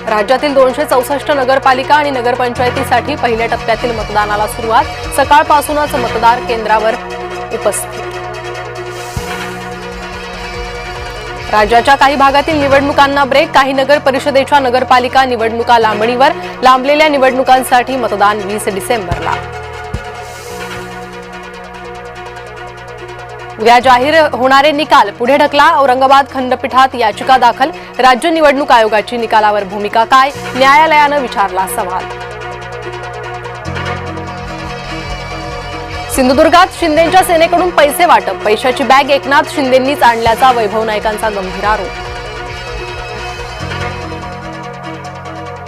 राज्यातील 264 नगरपालिका आणि नगरपंचायतीसाठी पहिल्या टप्प्यातील मतदानाला सुरुवात। सकाळपासूनच मतदार केंद्रावर उपस्थित। राज्याच्या काही भागातील निवडणुकांना ब्रेक। काही नगर परिषदेच्या नगरपालिका निवडणुका लांबणीवर। लांबलेल्या निवडणुकांसाठी मतदान 20 डिसेंबरला। उद्या जाहीर होणारे निकाल पुढे ढकला। औरंगाबाद खंडपीठात याचिका दाखल। राज्य निवडणूक आयोगाची निकालावर भूमिका काय? न्यायालयानं विचारला सवाल। सिंधुदुर्गात शिंदेंच्या सेनेकडून पैसे वाटप। पैशाची बॅग एकनाथ शिंदेंनीच आणल्याचा वैभव नाईकांचा गंभीर आरोप।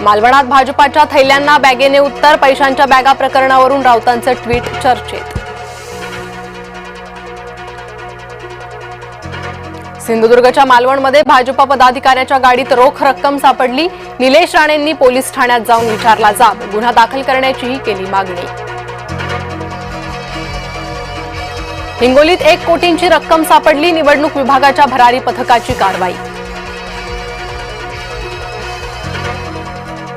मालवणात भाजपाच्या थैल्यांना बॅगेने उत्तर। पैशांच्या बॅगा प्रकरणावरून राऊतांचं ट्विट चर्चेत। सिंधुदुर्गच्या मालवणमध्ये भाजपा पदाधिकाऱ्याच्या गाडीत रोख रक्कम सापडली। निलेश राणेंनी पोलीस ठाण्यात जाऊन विचारला जाब। गुन्हा दाखल करण्याचीही केली मागणी। हिंगोलीत 1 कोटींची रक्कम सापडली। निवडणूक विभागाच्या भरारी पथकाची कारवाई।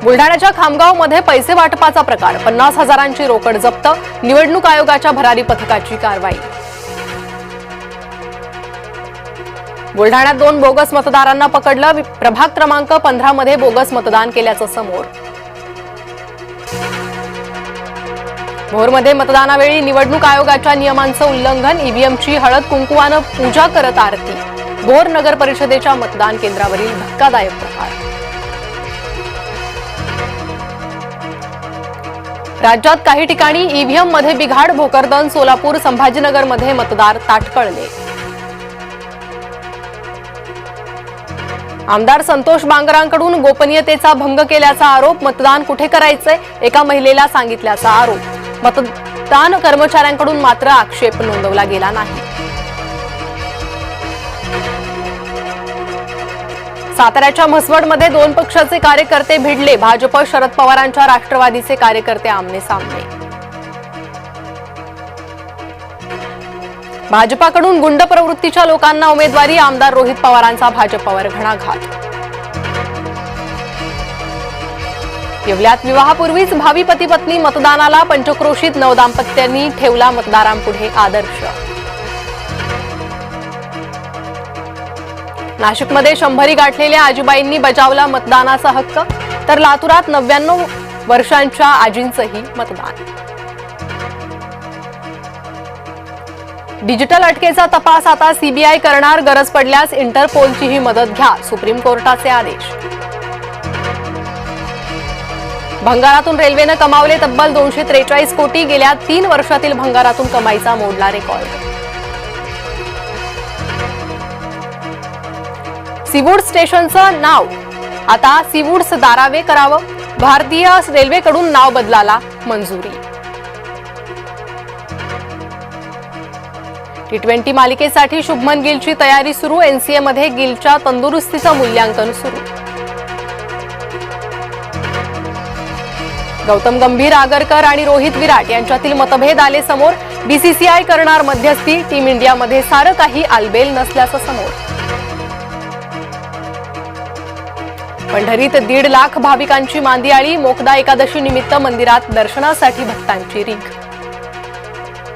बुलढाण्याच्या खामगावमध्ये पैसे वाटपाचा प्रकार। 50,000ची रोकड जप्त। निवडणूक आयोगाच्या भरारी पथकाची कारवाई। बुलढाण्यात 2 बोगस मतदारांना पकडलं। प्रभाग क्रमांक 15 मध्ये बोगस मतदान केल्याचं समोर। भोरमध्ये मतदानावेळी निवडणूक आयोगाच्या नियमांचं उल्लंघन। ईव्हीएमची हळद कुंकुवानं पूजा करत आरती। भोर नगर परिषदेच्या मतदान केंद्रावरील धक्कादायक प्रकार। राज्यात काही ठिकाणी ईव्हीएम मध्ये बिघाड। भोकरदन, सोलापूर, संभाजीनगरमध्ये मतदार ताटकळले। आमदार संतोष बांगरांकडून गोपनीयतेचा भंग केल्याचा आरोप। मतदान कुठे करायचंय एका महिलेला सांगितल्याचा आरोप। मतदान कर्मचाऱ्यांकडून मात्र आक्षेप नोंदवला गेला नाही। साताऱ्याच्या म्हसवडमध्ये 2 पक्षाचे कार्यकर्ते भिडले। भाजप शरद पवारांच्या राष्ट्रवादीचे कार्यकर्ते आमने सामने। भाजपाकडून गुंड प्रवृत्तीच्या लोकांना उमेदवारी। आमदार रोहित पवारांचा भाजपावर घणाघात। येवल्यात विवाहापूर्वीच भावी पती पत्नी मतदानाला। पंचक्रोशीत नवदाम्पत्यांनी ठेवला मतदारांपुढे आदर्श। नाशिकमध्ये 100 गाठलेल्या आजीबाईंनी बजावला मतदानाचा हक्क। तर लातूरात 99 वर्षांच्या आजींचंही मतदान। डिजिटल अटकेचा तपास आता सीबीआय करणार। गरज पडल्यास इंटरपोलचीही मदत घ्या। सुप्रीम कोर्टाचे आदेश। भंगारातून रेल्वेनं कमावले तब्बल 243 कोटी। गेल्या 3 वर्षातील भंगारातून कमाईचा मोडला रेकॉर्ड। सीवूड स्टेशनचं नाव आता सीवूड्स दारावे करावं। भारतीय रेल्वेकडून नाव बदलाला मंजुरी। T20 मालिकेसाठी शुभमन गिलची तयारी सुरू। एनसीए मध्ये गिलच्या तंदुरुस्तीचं मूल्यांकन सुरू। गौतम गंभीर, आगरकर आणि रोहित विराट यांच्यातील मतभेद आले समोर। बीसीसीआय करणार मध्यस्थी। टीम इंडियामध्ये सारं काही आलबेल नसल्याचं समोर। पंढरीत 1.5 लाख भाविकांची मांदियाळी। मोक्षदा एकादशी निमित्त मंदिरात दर्शनासाठी भक्तांची रीघ।